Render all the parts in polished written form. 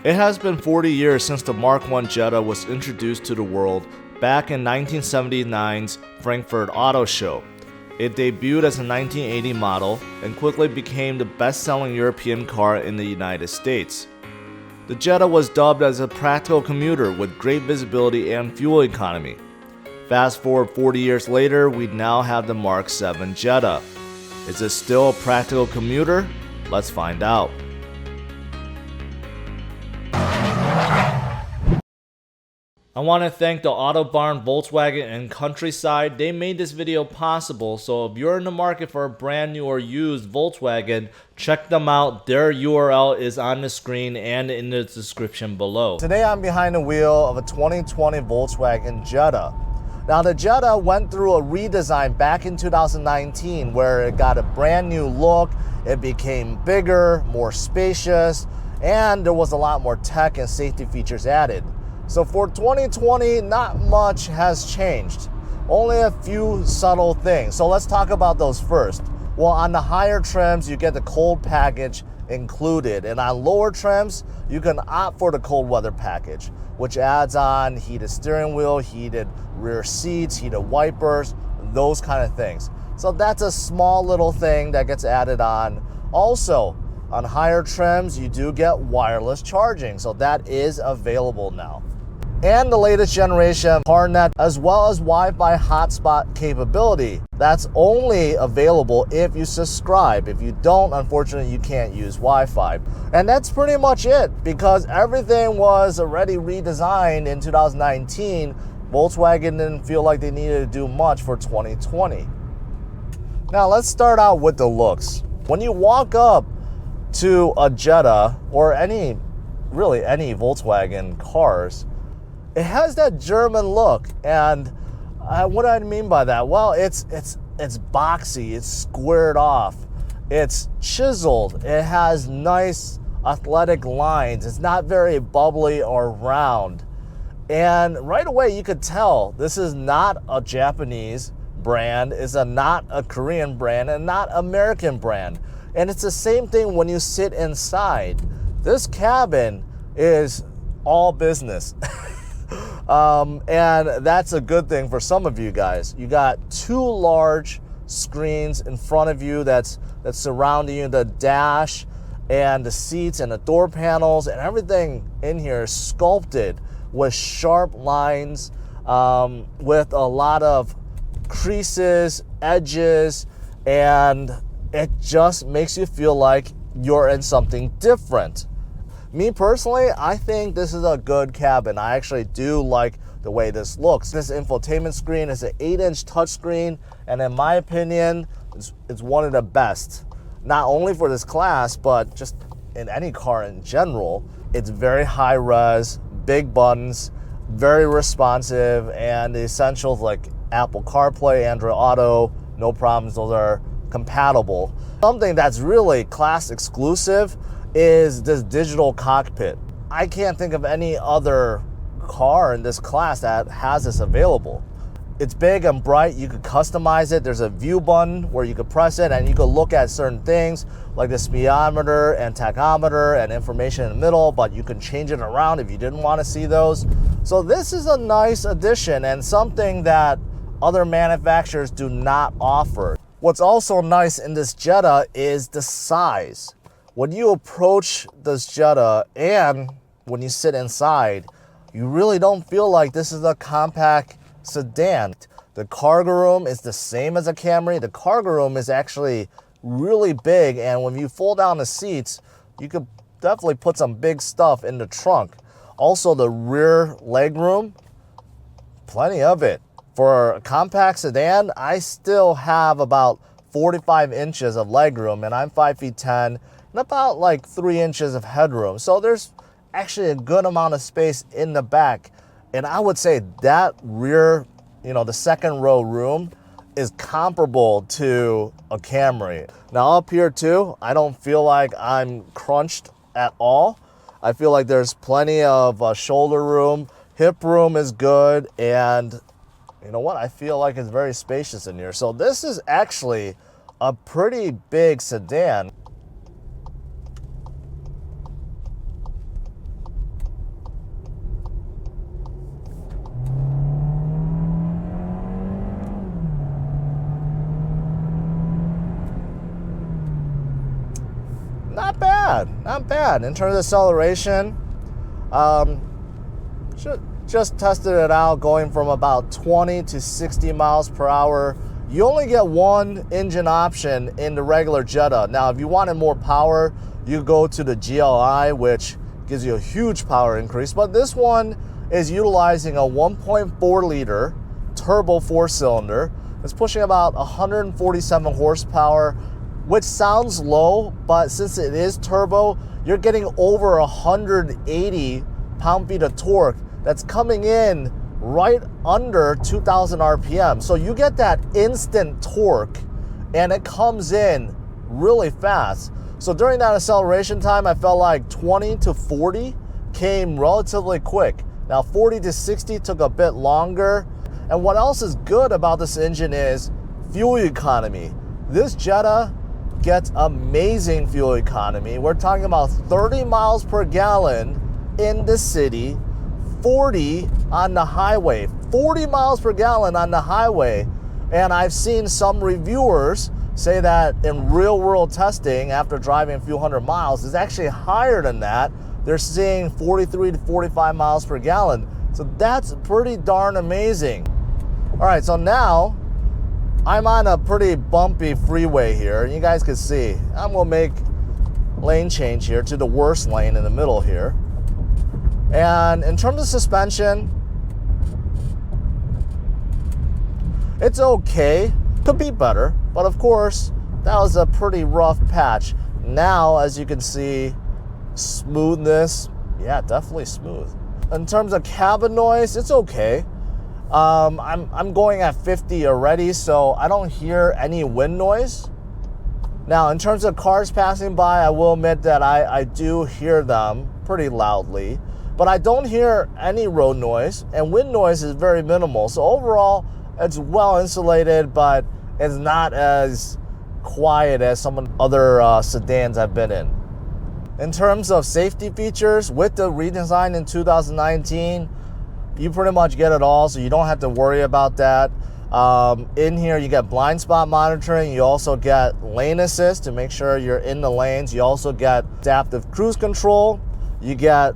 It has been 40 years since the Mark I Jetta was introduced to the world back in 1979's Frankfurt Auto Show. It debuted as a 1980 model and quickly became the best-selling European car in the United States. The Jetta was dubbed as a practical commuter with great visibility and fuel economy. Fast forward 40 years later, we now have the Mark 7 Jetta. Is it still a practical commuter? Let's find out. I want to thank the Autobarn, Volkswagen, and Countryside. They made this video possible, so if you're in the market for a brand new or used Volkswagen, check them out. Their URL is on the screen and in the description below. Today I'm behind the wheel of a 2020 Volkswagen Jetta. Now the Jetta went through a redesign back in 2019 where it got a brand new look, it became bigger, more spacious, and there was a lot more tech and safety features added. So for 2020, not much has changed. Only a few subtle things. So let's talk about those first. Well, on the higher trims, you get the cold package included. And on lower trims, you can opt for the cold weather package, which adds on heated steering wheel, heated rear seats, heated wipers, those kind of things. So that's a small little thing that gets added on. Also, on higher trims, you do get wireless charging. So that is available now. And the latest generation HarNet, as well as Wi-Fi hotspot capability. That's only available if you subscribe. If you don't, unfortunately, you can't use Wi-Fi. And that's pretty much it, because everything was already redesigned in 2019. Volkswagen didn't feel like they needed to do much for 2020. Now let's start out with the looks. When you walk up to a Jetta or really any Volkswagen cars, it has that German look, and what do I mean by that? Well, it's boxy, it's squared off, it's chiseled, it has nice athletic lines, it's not very bubbly or round. And right away you could tell this is not a Japanese brand, it's not a Korean brand, and not American brand. And it's the same thing when you sit inside. This cabin is all business. And that's a good thing for some of you guys. You got two large screens in front of you that's surrounding you, the dash and the seats and the door panels, and everything in here is sculpted with sharp lines, with a lot of creases, edges, and it just makes you feel like you're in something different. Me personally, I think this is a good cabin. I actually do like the way this looks. This infotainment screen is an 8-inch touchscreen, and in my opinion, it's one of the best. Not only for this class, but just in any car in general. It's very high res, big buttons, very responsive, and the essentials like Apple CarPlay, Android Auto, no problems, those are compatible. Something that's really class exclusive is this digital cockpit. I can't think of any other car in this class that has this available. It's big and bright, you could customize it. There's a view button where you could press it and you could look at certain things like the speedometer and tachometer and information in the middle, but you can change it around if you didn't want to see those. So this is a nice addition and something that other manufacturers do not offer. What's also nice in this Jetta is the size. When you approach this Jetta and when you sit inside, you really don't feel like this is a compact sedan. The cargo room is the same as a Camry. The cargo room is actually really big, and when you fold down the seats, you could definitely put some big stuff in the trunk. Also, the rear legroom, plenty of it. For a compact sedan, I still have about 45 inches of legroom, and I'm 5'10", and about like 3 inches of headroom. So there's actually a good amount of space in the back. And I would say that rear, the second row room is comparable to a Camry. Now up here too, I don't feel like I'm crunched at all. I feel like there's plenty of shoulder room. Hip room is good, and you know what? I feel like it's very spacious in here. So this is actually a pretty big sedan. bad, not bad. In terms of acceleration, just tested it out going from about 20 to 60 miles per hour. You only get one engine option in the regular Jetta. Now, if you wanted more power, you go to the GLI, which gives you a huge power increase. But this one is utilizing a 1.4 liter turbo 4-cylinder. It's pushing about 147 horsepower, which sounds low, but since it is turbo, you're getting over 180 pound-feet of torque that's coming in right under 2,000 RPM. So you get that instant torque, and it comes in really fast. So during that acceleration time, I felt like 20 to 40 came relatively quick. Now 40 to 60 took a bit longer. And what else is good about this engine is fuel economy. This Jetta gets amazing fuel economy. We're talking about 30 miles per gallon in the city, 40 on the highway, 40 miles per gallon on the highway. And I've seen some reviewers say that in real world testing, after driving a few hundred miles, is actually higher than that. They're seeing 43 to 45 miles per gallon. So that's pretty darn amazing. All right, so now I'm on a pretty bumpy freeway here. You guys can see, I'm gonna make lane change here to the worst lane in the middle here. And in terms of suspension, it's okay. Could be better, but of course, that was a pretty rough patch. Now, as you can see, smoothness, yeah, definitely smooth. In terms of cabin noise, it's okay. I'm going at 50 already, so I don't hear any wind noise. Now, in terms of cars passing by, I will admit that I do hear them pretty loudly, but I don't hear any road noise, and wind noise is very minimal. So overall, it's well insulated, but it's not as quiet as some other sedans I've been in. In terms of safety features, with the redesign in 2019, you pretty much get it all, so you don't have to worry about that. In here, you get blind spot monitoring. You also get lane assist to make sure you're in the lanes. You also get adaptive cruise control. You get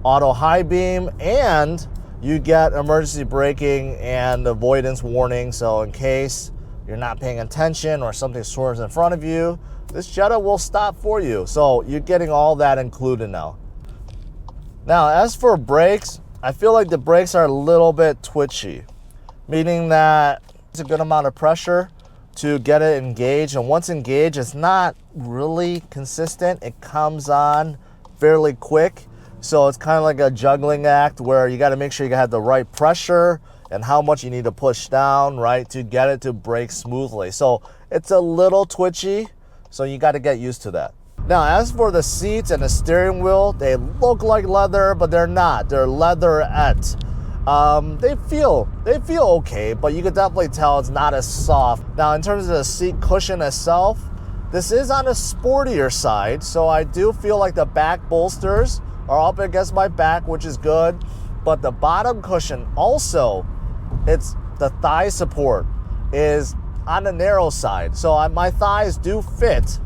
auto high beam, and you get emergency braking and avoidance warning. So in case you're not paying attention or something swerves in front of you, this Jetta will stop for you. So you're getting all that included now. Now, as for brakes, I feel like the brakes are a little bit twitchy, meaning that it's a good amount of pressure to get it engaged. And once engaged, it's not really consistent. It comes on fairly quick. So it's kind of like a juggling act where you got to make sure you have the right pressure and how much you need to push down, right, to get it to brake smoothly. So it's a little twitchy, so you got to get used to that. Now, as for the seats and the steering wheel, they look like leather, but they're not. They're leatherette. They feel okay, but you can definitely tell it's not as soft. Now, in terms of the seat cushion itself, this is on the sportier side, so I do feel like the back bolsters are up against my back, which is good. But the bottom cushion also, it's the thigh support is on the narrow side. So my thighs do fit,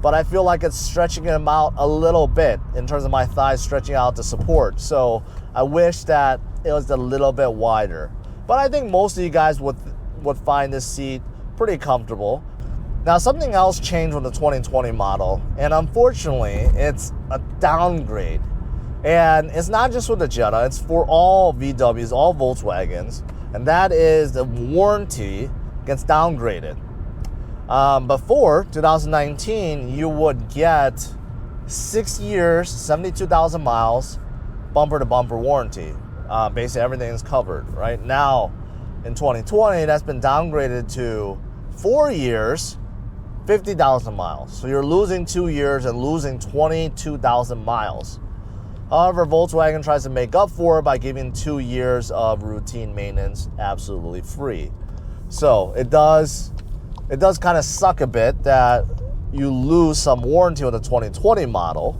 but I feel like it's stretching them out a little bit in terms of my thighs stretching out to support. So I wish that it was a little bit wider. But I think most of you guys would find this seat pretty comfortable. Now, something else changed with the 2020 model, and unfortunately, it's a downgrade. And it's not just with the Jetta, it's for all VWs, all Volkswagens, and that is the warranty gets downgraded. Before 2019, you would get 6 years, 72,000 miles, bumper-to-bumper warranty. Basically, everything is covered. Right now, in 2020, that's been downgraded to 4 years, 50,000 miles. So you're losing 2 years and losing 22,000 miles. However, Volkswagen tries to make up for it by giving 2 years of routine maintenance absolutely free. So it does kind of suck a bit that you lose some warranty with the 2020 model.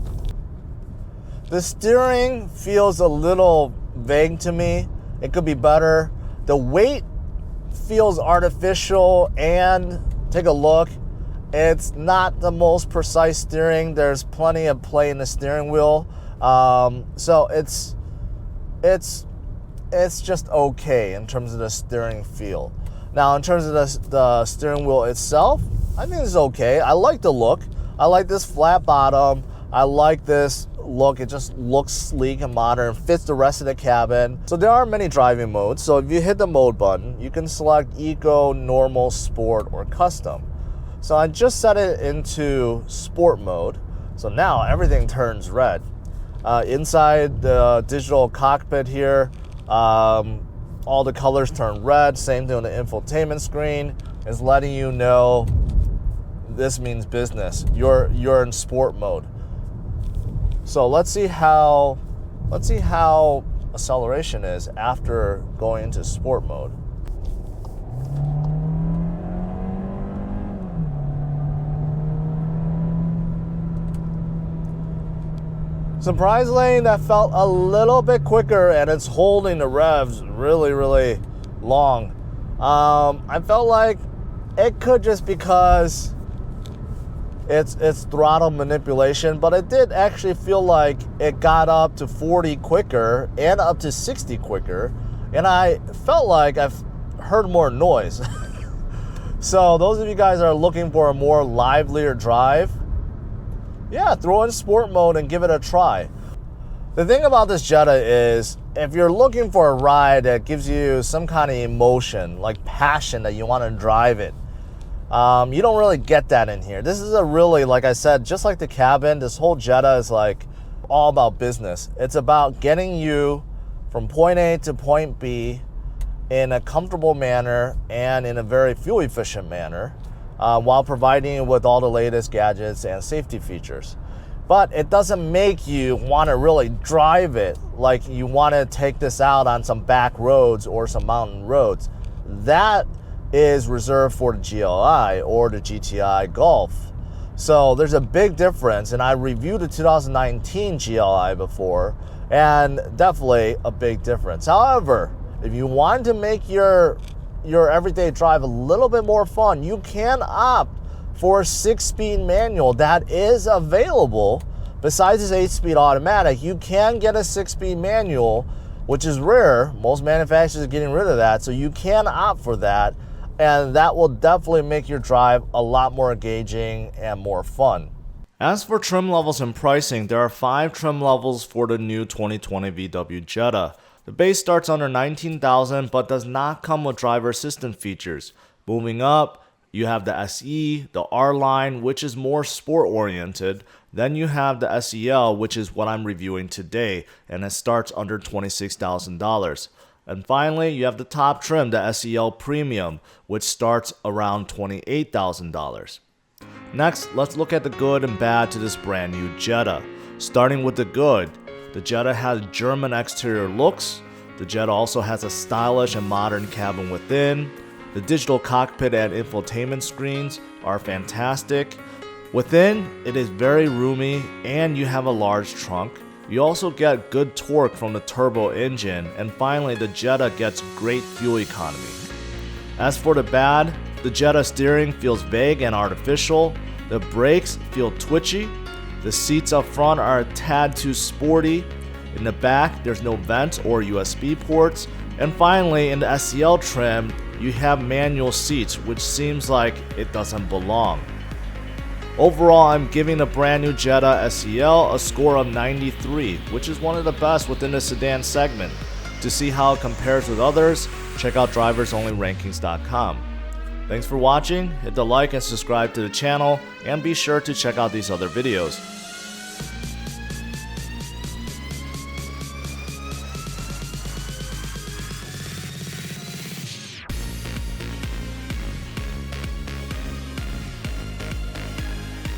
The steering feels a little vague to me. It could be better. The weight feels artificial, and take a look. It's not the most precise steering. There's plenty of play in the steering wheel. So it's just okay in terms of the steering feel. Now, in terms of the steering wheel itself, I think it's okay. I like the look. I like this flat bottom. I like this look. It just looks sleek and modern, fits the rest of the cabin. So there are many driving modes. So if you hit the mode button, you can select Eco, Normal, Sport, or Custom. So I just set it into Sport mode. So now everything turns red. Inside the digital cockpit here, all the colors turn red. Same thing on the infotainment screen. It's letting you know this means business. You're in sport mode. So let's see how acceleration is after going into sport mode. Surprisingly, that felt a little bit quicker, and it's holding the revs really, really long. I felt like it could just because it's throttle manipulation, but it did actually feel like it got up to 40 quicker and up to 60 quicker, and I felt like I've heard more noise. So those of you guys that are looking for a more livelier drive, yeah, throw in sport mode and give it a try. The thing about this Jetta is, if you're looking for a ride that gives you some kind of emotion, like passion that you want to drive it, you don't really get that in here. This is a really, like I said, just like the cabin, this whole Jetta is like all about business. It's about getting you from point A to point B in a comfortable manner and in a very fuel efficient manner, while providing you with all the latest gadgets and safety features. But it doesn't make you want to really drive it like you want to take this out on some back roads or some mountain roads. That is reserved for the GLI or the GTI Golf. So there's a big difference, and I reviewed the 2019 GLI before, and definitely a big difference. However, if you want to make your everyday drive a little bit more fun, you can opt for a 6-speed manual that is available. Besides this 8-speed automatic, you can get a 6-speed manual, which is rare. Most manufacturers are getting rid of that, so you can opt for that, and that will definitely make your drive a lot more engaging and more fun. As for trim levels and pricing, there are 5 trim levels for the new 2020 VW Jetta. The base starts under $19,000 but does not come with driver assistance features. Moving up, you have the SE, the R line, which is more sport oriented. Then you have the SEL, which is what I'm reviewing today, and it starts under $26,000. And finally, you have the top trim, the SEL Premium, which starts around $28,000. Next, let's look at the good and bad to this brand new Jetta. Starting with the good, the Jetta has German exterior looks. The Jetta also has a stylish and modern cabin within. The digital cockpit and infotainment screens are fantastic. Within, it is very roomy and you have a large trunk. You also get good torque from the turbo engine, and finally the Jetta gets great fuel economy. As for the bad, the Jetta steering feels vague and artificial. The brakes feel twitchy. The seats up front are a tad too sporty. In the back, there's no vent or USB ports. And finally, in the SEL trim, you have manual seats, which seems like it doesn't belong. Overall, I'm giving the brand new Jetta SEL a score of 93, which is one of the best within the sedan segment. To see how it compares with others, check out driversonlyrankings.com. Thanks for watching, hit the like and subscribe to the channel, and be sure to check out these other videos.